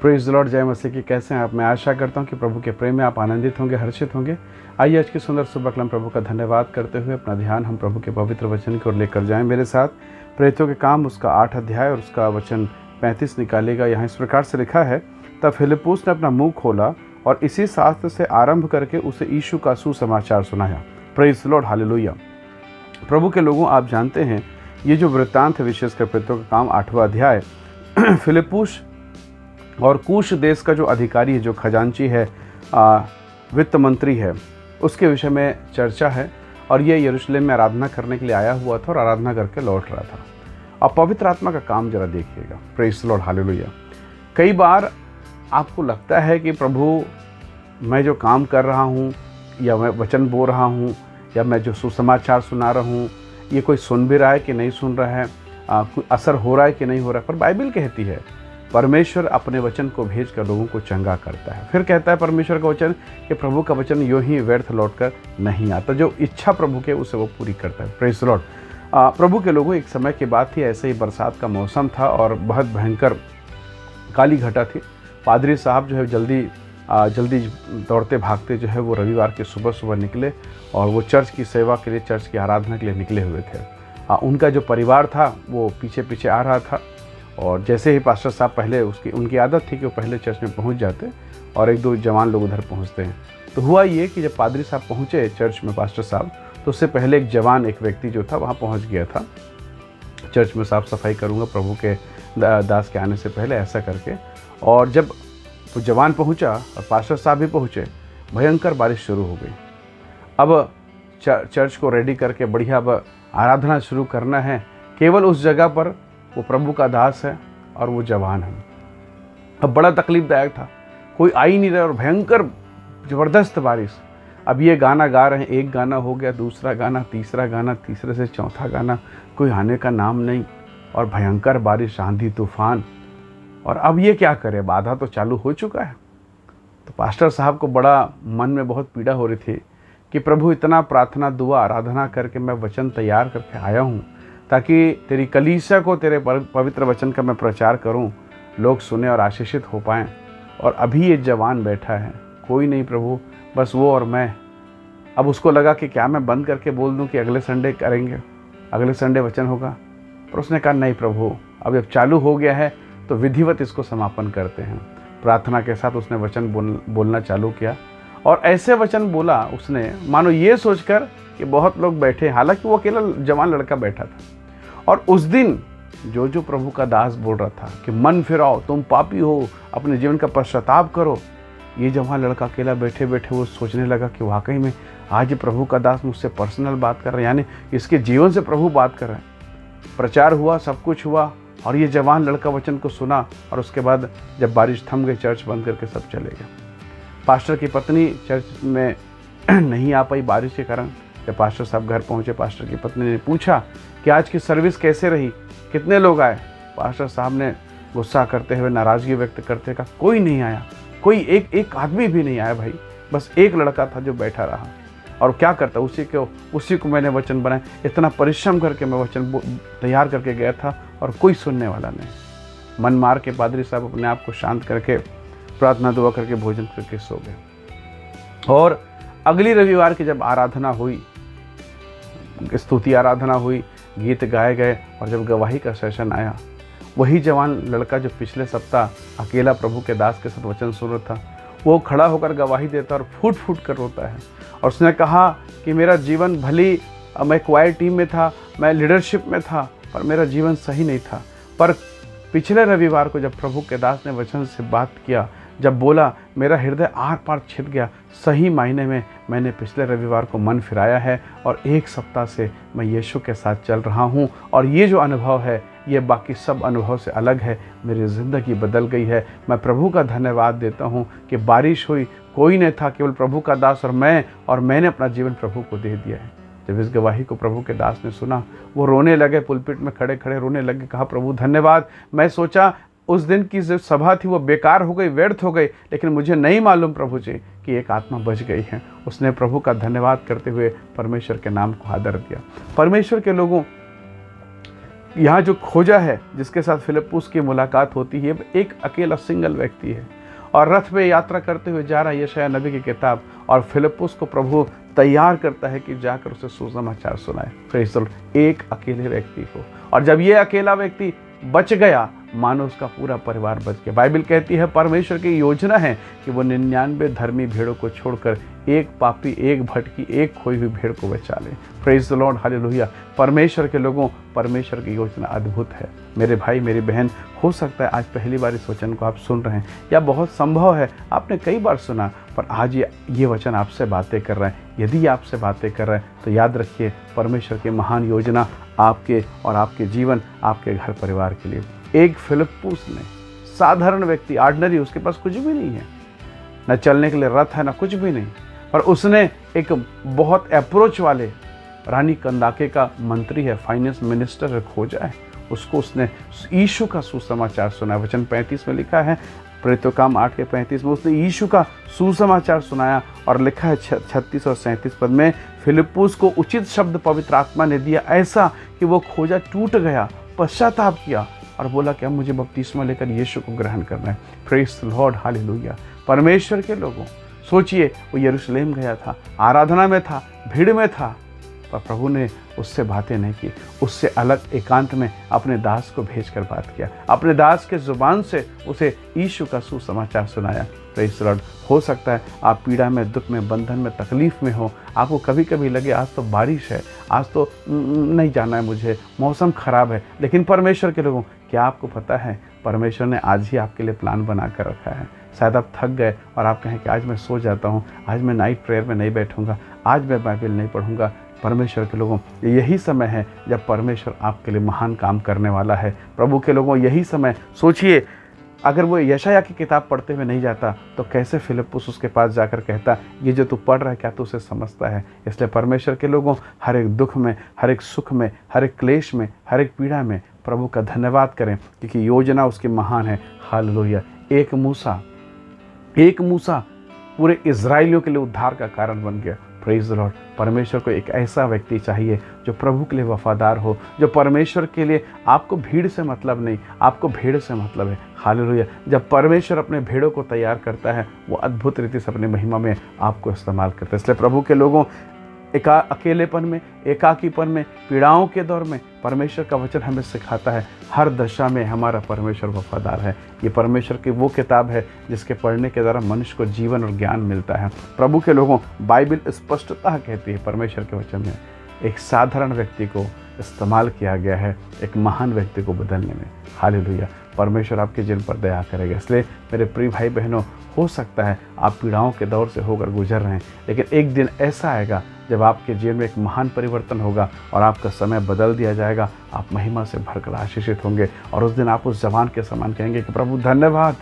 Praise the Lord, जय मसीह की। कैसे हैं आप? मैं आशा करता हूं कि प्रभु के प्रेम में आप आनंदित होंगे, हर्षित होंगे। आइए आज की सुंदर सुबह कलम प्रभु का धन्यवाद करते हुए अपना ध्यान हम प्रभु के पवित्र वचन की ओर लेकर जाएं। मेरे साथ प्रेरितों के काम उसका 8 अध्याय और उसका वचन 35 निकालेगा। यहाँ इस प्रकार से लिखा है, तब फिलिप्पुस ने अपना मुंह खोला और इसी शास्त्र से आरंभ करके उसे यीशु का सुसमाचार सुनाया। Praise the Lord, hallelujah. प्रभु के लोगों, आप जानते हैं ये जो वृत्तांत है, विशेषकर प्रेरितों का काम 8वां अध्याय, फिलिप्पुस और कूश देश का जो अधिकारी है, जो खजांची है, वित्त मंत्री है, उसके विषय में चर्चा है। और ये यरूशलेम में आराधना करने के लिए आया हुआ था और आराधना करके लौट रहा था। अब पवित्र आत्मा का काम जरा देखिएगा। Praise the Lord, hallelujah. कई बार आपको लगता है कि प्रभु, मैं जो काम कर रहा हूँ या मैं वचन बोल रहा हूँ या मैं जो सुसमाचार सुना रहा हूँ, ये कोई सुन भी रहा है कि नहीं सुन रहा है, कोई असर हो रहा है कि नहीं हो रहा है। पर बाइबल कहती है परमेश्वर अपने वचन को भेजकर लोगों को चंगा करता है। फिर कहता है परमेश्वर का वचन कि प्रभु का वचन यूं ही व्यर्थ लौटकर नहीं आता, जो इच्छा प्रभु के उसे वो पूरी करता है। Praise the Lord. प्रभु के लोगों, एक समय की बात थी, ऐसे ही बरसात का मौसम था और बहुत भयंकर काली घटा थी। पादरी साहब जो है जल्दी दौड़ते भागते जो है वो रविवार के सुबह निकले और वो चर्च की सेवा के लिए, चर्च की आराधना के लिए निकले हुए थे। उनका जो परिवार था वो पीछे पीछे आ रहा था और जैसे ही पास्टर साहब पहले, उनकी आदत थी कि वो पहले चर्च में पहुंच जाते और एक दो जवान लोग उधर पहुंचते हैं। तो हुआ ये कि जब पादरी साहब पहुंचे चर्च में, पास्टर साहब, तो उससे पहले एक जवान, एक व्यक्ति जो था वहाँ पहुँच गया था। चर्च में साफ़ सफाई करूँगा प्रभु के दास के आने से पहले, ऐसा करके। और जब वो जवान पहुँचा और पास्टर साहब भी पहुँचे, भयंकर बारिश शुरू हो गई। अब चर्च को रेडी करके बढ़िया अब आराधना शुरू करना है। केवल उस जगह पर वो प्रभु का दास है और वो जवान है। अब बड़ा तकलीफदायक था, कोई आ ही नहीं रहा और भयंकर ज़बरदस्त बारिश। अब ये गाना गा रहे हैं, एक गाना हो गया, दूसरा गाना, तीसरा गाना, तीसरे से चौथा गाना, कोई आने का नाम नहीं और भयंकर बारिश, आंधी तूफान। और अब ये क्या करे, बाधा तो चालू हो चुका है। तो पास्टर साहब को बड़ा मन में बहुत पीड़ा हो रही थी कि प्रभु, इतना प्रार्थना, दुआ, आराधना करके मैं वचन तैयार करके आया हूँ ताकि तेरी कलीसिया को तेरे पवित्र वचन का मैं प्रचार करूं, लोग सुने और आशीषित हो पाएं। और अभी ये जवान बैठा है, कोई नहीं प्रभु, बस वो और मैं। अब उसको लगा कि क्या मैं बंद करके बोल दूं कि अगले संडे करेंगे, अगले संडे वचन होगा। पर उसने कहा, नहीं प्रभु, अब जब चालू हो गया है तो विधिवत इसको समापन करते हैं। प्रार्थना के साथ उसने वचन बोलना चालू किया और ऐसे वचन बोला उसने, मानो ये सोचकर कि बहुत लोग बैठे, हालांकि वो अकेला जवान लड़का बैठा था। और उस दिन जो प्रभु का दास बोल रहा था कि मन फिराओ, तुम पापी हो, अपने जीवन का पश्चाताप करो, ये जवान लड़का अकेला बैठे बैठे वो सोचने लगा कि वाकई में आज प्रभु का दास मुझसे पर्सनल बात कर रहा है, यानी इसके जीवन से प्रभु बात कर रहे हैं। प्रचार हुआ, सब कुछ हुआ और ये जवान लड़का वचन को सुना। और उसके बाद जब बारिश थम गई, चर्च बंद करके सब चले गए। पास्टर की पत्नी चर्च में नहीं आ पाई बारिश के कारण। जब पास्टर साहब घर पहुंचे, पास्टर की पत्नी ने पूछा कि आज की सर्विस कैसे रही, कितने लोग आए। पास्टर साहब ने गुस्सा करते हुए, नाराज़गी व्यक्त करते कहा, कोई नहीं आया, कोई एक आदमी भी नहीं आया भाई, बस एक लड़का था जो बैठा रहा। और क्या करता, उसी को मैंने वचन बनाया, इतना परिश्रम करके मैं वचन तैयार करके गया था और कोई सुनने वाला नहीं। मन मार के पादरी साहब अपने आप को शांत करके प्रार्थना दुआ करके भोजन करके सो गए। और अगली रविवार की जब आराधना हुई, स्तुति आराधना हुई, गीत गाए गए और जब गवाही का सेशन आया, वही जवान लड़का जो पिछले सप्ताह अकेला प्रभु के दास के साथ वचन सुन रहा था, वो खड़ा होकर गवाही देता और फूट फूट कर रोता है। और उसने कहा कि मेरा जीवन, भली मैं क्वायर टीम में था, मैं लीडरशिप में था, पर मेरा जीवन सही नहीं था। पर पिछले रविवार को जब प्रभु के दास ने वचन से बात किया, जब बोला, मेरा हृदय आर पार छिप गया। सही मायने में मैंने पिछले रविवार को मन फिराया है और एक सप्ताह से मैं यीशु के साथ चल रहा हूँ और ये जो अनुभव है, ये बाकी सब अनुभव से अलग है। मेरी ज़िंदगी बदल गई है। मैं प्रभु का धन्यवाद देता हूँ कि बारिश हुई, कोई नहीं था, केवल प्रभु का दास और मैंने अपना जीवन प्रभु को दे दिया है। जब इस गवाही को प्रभु के दास ने सुना, वो रोने लगे, पुलपिट में खड़े खड़े रोने लगे। कहा, प्रभु धन्यवाद, मैं सोचा उस दिन की जो सभा थी वो बेकार हो गई, व्यर्थ हो गई, लेकिन मुझे नहीं मालूम प्रभु जी कि एक आत्मा बच गई है। उसने प्रभु का धन्यवाद करते हुए परमेश्वर के नाम को आदर दिया। परमेश्वर के लोगों, यहाँ जो खोजा है, जिसके साथ फिलिप्पुस की मुलाकात होती है, एक अकेला सिंगल व्यक्ति है और रथ पे यात्रा करते हुए जा रहा है यशायाह नबी की किताब, और फिलिप्पुस को प्रभु तैयार करता है कि जाकर उसे सुसमाचार सुनाए। Praise the Lord. एक अकेले व्यक्ति को, और जब ये अकेला व्यक्ति बच गया, मानो उसका पूरा परिवार बच गया। बाइबल कहती है परमेश्वर की योजना है कि वो 99 धर्मी भेड़ों को छोड़कर एक पापी, एक भटकी, एक खोई हुई भेड़ को बचा ले। Praise the Lord, hallelujah. परमेश्वर के लोगों, परमेश्वर की योजना अद्भुत है। मेरे भाई, मेरी बहन, हो सकता है आज पहली बार इस वचन को आप सुन रहे हैं, या बहुत संभव है आपने कई बार सुना, पर आज ये वचन आपसे बातें कर रहा है। यदि आपसे बातें कर रहा है तो याद रखिए, परमेश्वर की महान योजना आपके और आपके जीवन, आपके घर परिवार के लिए। एक फिलिप्पुस ने, साधारण व्यक्ति, ऑर्डिनरी, उसके पास कुछ भी नहीं है, न चलने के लिए रथ है, न कुछ भी नहीं, पर उसने एक बहुत अप्रोच वाले रानी कंदाके का मंत्री है, फाइनेंस मिनिस्टर है, खोजा है, उसको उसने यीशु का सुसमाचार सुनाया। वचन 35 में लिखा है, प्रेरितों काम 8:35 में उसने यीशु का सुसमाचार सुनाया, और लिखा है 36 और 37 पद में, फिलिप्पुस को उचित शब्द पवित्र आत्मा ने दिया, ऐसा कि वो खोजा टूट गया, पश्चाताप किया और बोला कि अब मुझे बपतिस्मा लेकर यीशु को ग्रहण करना है। Praise the Lord, hallelujah. परमेश्वर के लोगों, सोचिए, वो यरूशलेम गया था, आराधना में था, भीड़ में था, पर प्रभु ने उससे बातें नहीं की। उससे अलग एकांत में अपने दास को भेजकर बात किया, अपने दास के ज़ुबान से उसे यीशु का सुसमाचार सुनाया। Praise the Lord. हो सकता है आप पीड़ा में, दुख में, बंधन में, तकलीफ़ में हो, आपको कभी कभी लगे आज तो बारिश है, आज तो नहीं जाना है मुझे, मौसम ख़राब है, लेकिन परमेश्वर के लोगों, क्या आपको पता है परमेश्वर ने आज ही आपके लिए प्लान बना कर रखा है। शायद आप थक गए और आप कहें कि आज मैं सो जाता हूँ, आज मैं नाइट प्रेयर में नहीं बैठूँगा, आज मैं बाइबल नहीं पढ़ूँगा। परमेश्वर के लोगों, यही समय है जब परमेश्वर आपके लिए महान काम करने वाला है। प्रभु के लोगों, यही समय, सोचिए, अगर वो यशायाह की किताब पढ़ते हुए नहीं जाता तो कैसे फिलिप्पुस उसके पास जाकर कहता, ये जो तू पढ़ रहा है क्या तू उसे समझता है। इसलिए परमेश्वर के लोगों, हर एक दुख में, हर एक सुख में, हर एक क्लेश में, हर एक पीड़ा में प्रभु का धन्यवाद करें, क्योंकि योजना उसकी महान है। हालेलुया। एक मूसा पूरे इज़राइलियों के लिए उद्धार का कारण बन गया। Praise the Lord. परमेश्वर को एक ऐसा व्यक्ति चाहिए जो प्रभु के लिए वफादार हो, जो परमेश्वर के लिए, आपको भीड़ से मतलब नहीं, आपको भेड़ से मतलब है। हालेलुया। जब परमेश्वर अपने भेड़ों को तैयार करता है, वो अद्भुत रीति से अपनी महिमा में आपको इस्तेमाल करता है। इसलिए प्रभु के लोगों, अकेलेपन में, एकाकीपन में, पीड़ाओं के दौर में परमेश्वर का वचन हमें सिखाता है, हर दशा में हमारा परमेश्वर वफादार है। ये परमेश्वर की वो किताब है जिसके पढ़ने के द्वारा मनुष्य को जीवन और ज्ञान मिलता है। प्रभु के लोगों, बाइबल स्पष्टता कहती है परमेश्वर के वचन में एक साधारण व्यक्ति को इस्तेमाल किया गया है एक महान व्यक्ति को बदलने में। हालेलुया। परमेश्वर आपके जीवन पर दया करेगा। इसलिए मेरे प्रिय भाई बहनों, हो सकता है आप पीड़ाओं के दौर से होकर गुजर रहे हैं, लेकिन एक दिन ऐसा आएगा जब आपके जीवन में एक महान परिवर्तन होगा और आपका समय बदल दिया जाएगा। आप महिमा से भरकर आशीषित होंगे और उस दिन आप उस जवान के समान कहेंगे कि प्रभु धन्यवाद,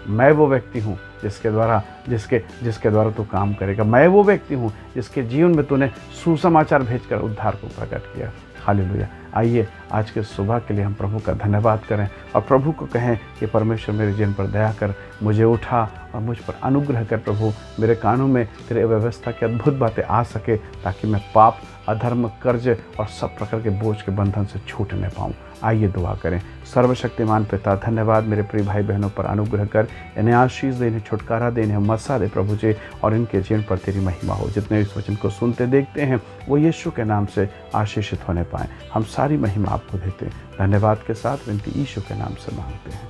मैं वो व्यक्ति हूँ जिसके द्वारा तू काम करेगा। मैं वो व्यक्ति हूँ जिसके जीवन में तूने सुसमाचार भेजकर उद्धार को प्रकट किया। हालेलुया। आइए आज के सुबह के लिए हम प्रभु का धन्यवाद करें और प्रभु को कहें कि परमेश्वर मेरे जीवन पर दया कर, मुझे उठा और मुझ पर अनुग्रह कर। प्रभु, मेरे कानों में तेरे व्यवस्था की अद्भुत बातें आ सके ताकि मैं पाप, अधर्म, कर्ज और सब प्रकार के बोझ के बंधन से छूट न पाऊँ। आइए दुआ करें। सर्वशक्तिमान पिता, धन्यवाद मेरे प्रिय भाई बहनों पर अनुग्रह कर, इन्हें आशीष दे, इन्हें छुटकारा दे, इन्हें मसा दे प्रभु जी, और इनके जीवन पर तेरी महिमा हो। जितने इस वचन को सुनते देखते हैं वो यीशु के नाम से आशीषित होने पाएँ। हम सारी महिमा आपको देते हैं। धन्यवाद के साथ विनती यीशु के नाम से मांगते हैं।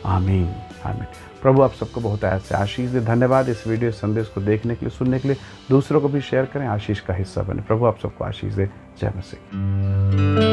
आमीन, आमीन। प्रभु आप सबको बहुत ऐसे आशीष दे। धन्यवाद इस वीडियो संदेश को देखने के लिए, सुनने के लिए। दूसरों को भी शेयर करें, आशीष का हिस्सा बने। प्रभु आप सबको आशीष दे। जय मसीह।